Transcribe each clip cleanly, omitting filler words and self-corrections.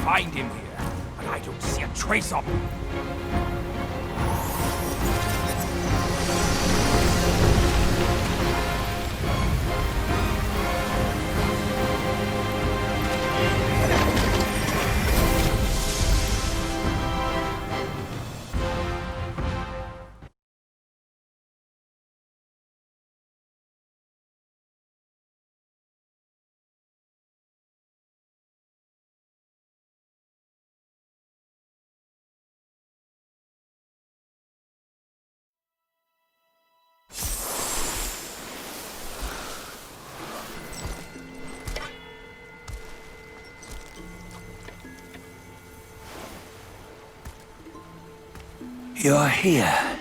find him here, but I don't see a trace of him. You're here.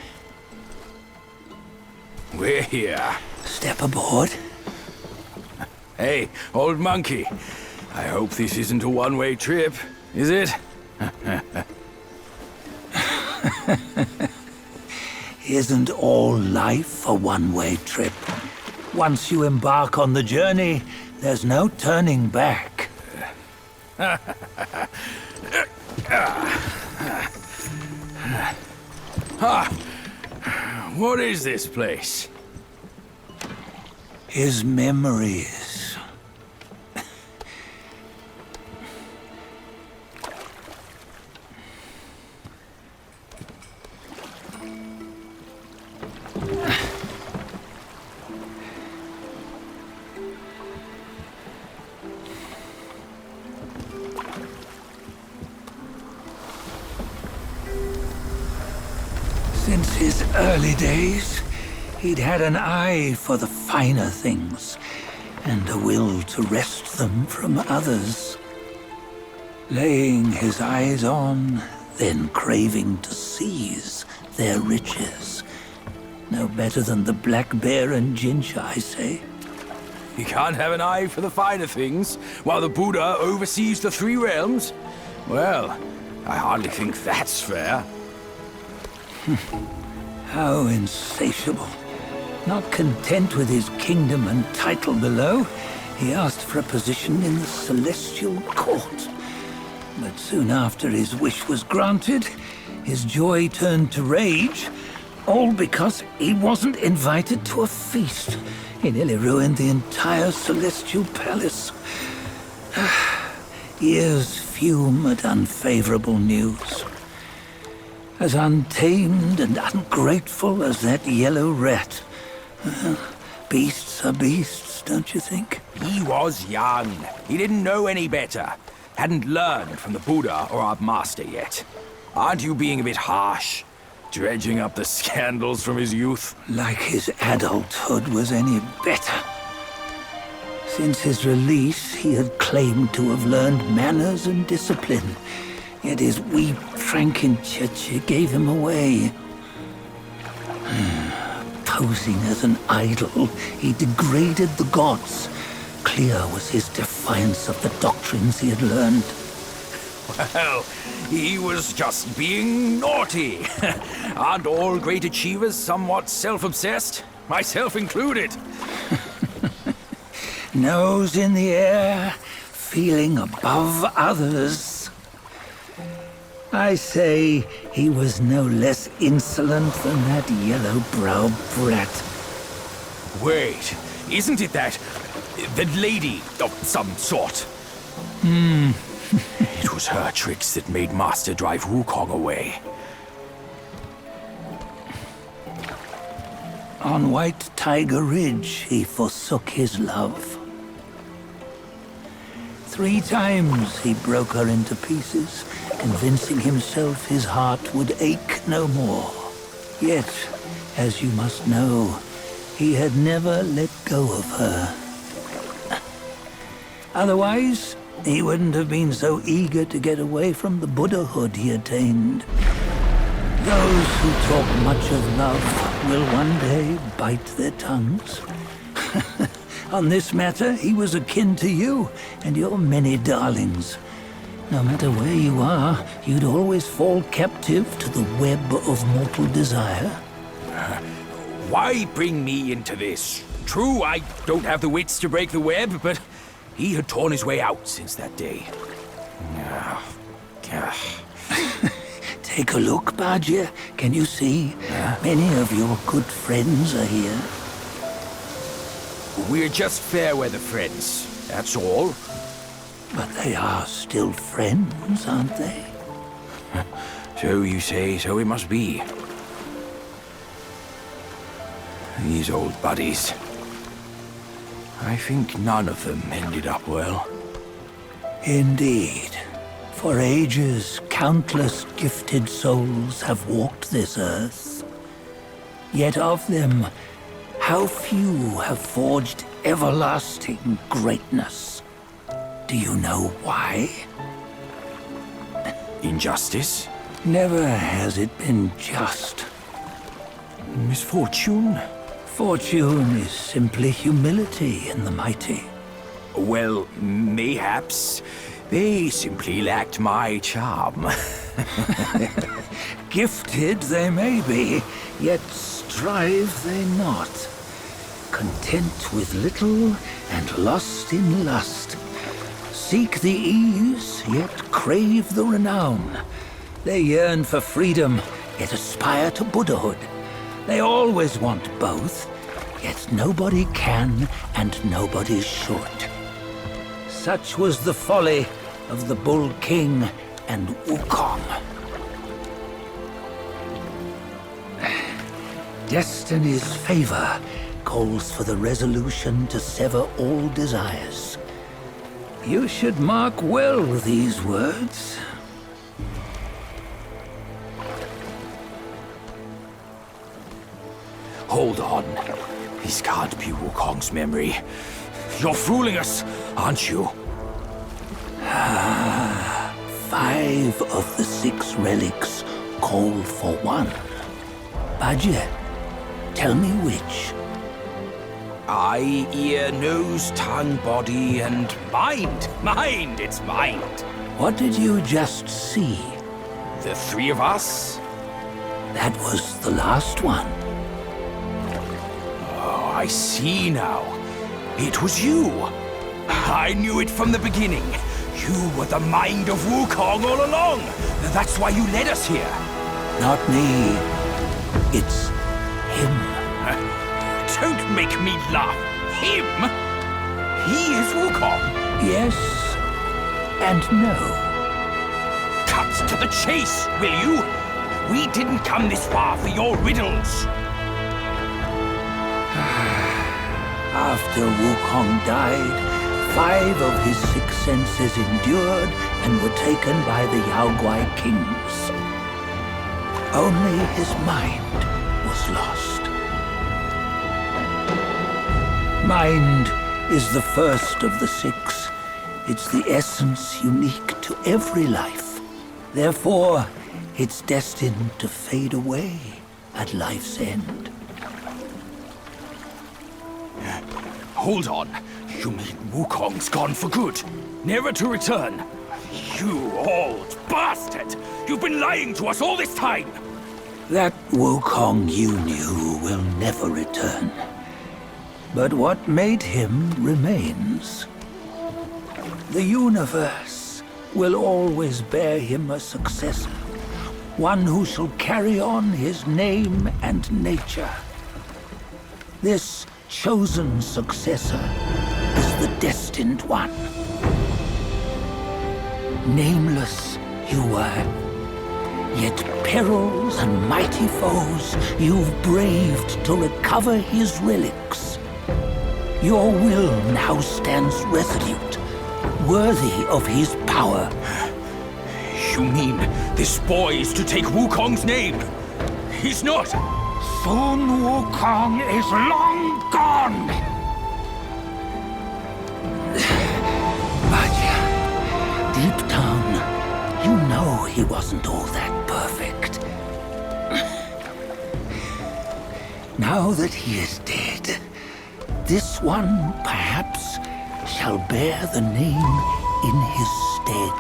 We're here. Step aboard. Hey, old monkey. I hope this isn't a one-way trip, is it? Isn't all life a one-way trip? Once you embark on the journey, there's no turning back. What is this place? His memories. Since his early days, he'd had an eye for the finer things, and a will to wrest them from others. Laying his eyes on, then craving to seize their riches. No better than the black bear and ginger, I say. You can't have an eye for the finer things, while the Buddha oversees the three realms? Well, I hardly think that's fair. How insatiable. Not content with his kingdom and title below, he asked for a position in the celestial court. But soon after his wish was granted, his joy turned to rage, all because he wasn't invited to a feast. He nearly ruined the entire celestial palace. Ears fume at unfavorable news. As untamed and ungrateful as that yellow rat. Beasts are beasts, don't you think? He was young. He didn't know any better. Hadn't learned from the Buddha or our master yet. Aren't you being a bit harsh? Dredging up the scandals from his youth? Like his adulthood was any better. Since his release, he had claimed to have learned manners and discipline. Yet his weak Frankenchurch gave him away. Posing as an idol, he degraded the gods. Clear was his defiance of the doctrines he had learned. Well, he was just being naughty. Aren't all great achievers somewhat self-obsessed? Myself included. Nose in the air, feeling above others. I say he was no less insolent than that yellow-browed brat. Wait, isn't it that lady of some sort? It was her tricks that made Master drive Wukong away. On White Tiger Ridge, he forsook his love. 3 times he broke her into pieces, convincing himself his heart would ache no more. Yet, as you must know, he had never let go of her. Otherwise, he wouldn't have been so eager to get away from the Buddhahood he attained. Those who talk much of love will one day bite their tongues. On this matter, he was akin to you and your many darlings. No matter where you are, you'd always fall captive to the web of mortal desire. Why bring me into this? True, I don't have the wits to break the web, but he had torn his way out since that day. Take a look, Badger. Can you see? Many of your good friends are here. We're just fair weather friends, that's all. But they are still friends, aren't they? So you say, so it must be. These old buddies. I think none of them ended up well. Indeed. For ages, countless gifted souls have walked this earth. Yet of them, how few have forged everlasting greatness? Do you know why? Injustice? Never has it been just. Misfortune? Fortune is simply humility in the mighty. Well, mayhaps they simply lacked my charm. Gifted they may be, yet strive they not. Content with little and lost in lust. Seek the ease, yet crave the renown. They yearn for freedom, yet aspire to Buddhahood. They always want both, yet nobody can and nobody should. Such was the folly of the Bull King and Wukong. Destiny's favor calls for the resolution to sever all desires. You should mark well these words. Hold on. This can't be Wukong's memory. You're fooling us, aren't you? 5 of the 6 relics call for one. Badger, tell me which. Eye, ear, nose, tongue, body, and mind. Mind, it's mind. What did you just see? The 3 of us? That was the last one. Oh, I see now. It was you. I knew it from the beginning. You were the mind of Wukong all along. That's why you led us here. Not me. It's him. Don't make me laugh. Him? He is Wukong. Yes and no. Cut to the chase, will you? We didn't come this far for your riddles. After Wukong died, 5 of his 6 senses endured and were taken by the Yaoguai kings. Only his mind was lost. Mind is the first of the 6. It's the essence unique to every life. Therefore, it's destined to fade away at life's end. Hold on. You mean Wukong's gone for good? Never to return? You old bastard! You've been lying to us all this time! That Wukong you knew will never return. But what made him remains. The universe will always bear him a successor. One who shall carry on his name and nature. This chosen successor is the destined one. Nameless you were, yet perils and mighty foes you've braved to recover his relics. Your will now stands resolute, worthy of his power. You mean this boy is to take Wukong's name? He's not! Sun Wukong is long gone! But deep down, you know he wasn't all that perfect. Now that he is dead, this one, perhaps, shall bear the name in his stead.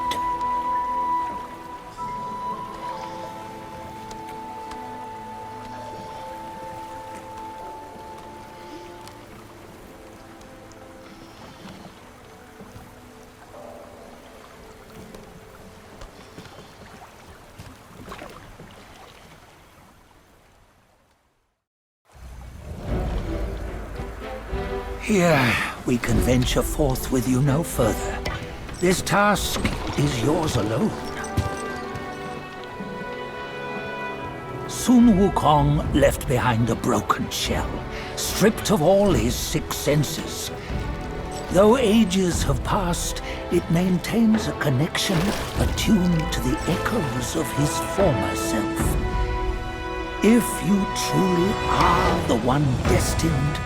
Here, we can venture forth with you no further. This task is yours alone. Sun Wukong left behind a broken shell, stripped of all his six senses. Though ages have passed, it maintains a connection attuned to the echoes of his former self. If you truly are the one destined,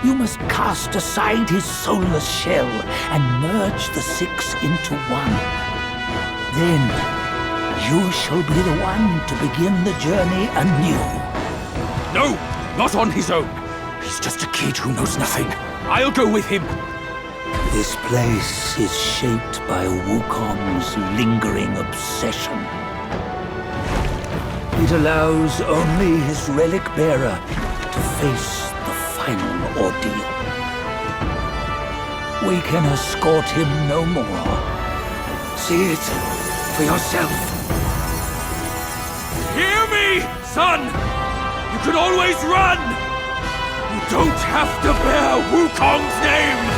you must cast aside his soulless shell and merge the six into one. Then, you shall be the one to begin the journey anew. No, not on his own. He's just a kid who knows nothing. I'll go with him. This place is shaped by Wukong's lingering obsession. It allows only his relic bearer to face the final ordeal. We can escort him no more. See it for yourself. Hear me, son! You can always run! You don't have to bear Wukong's name!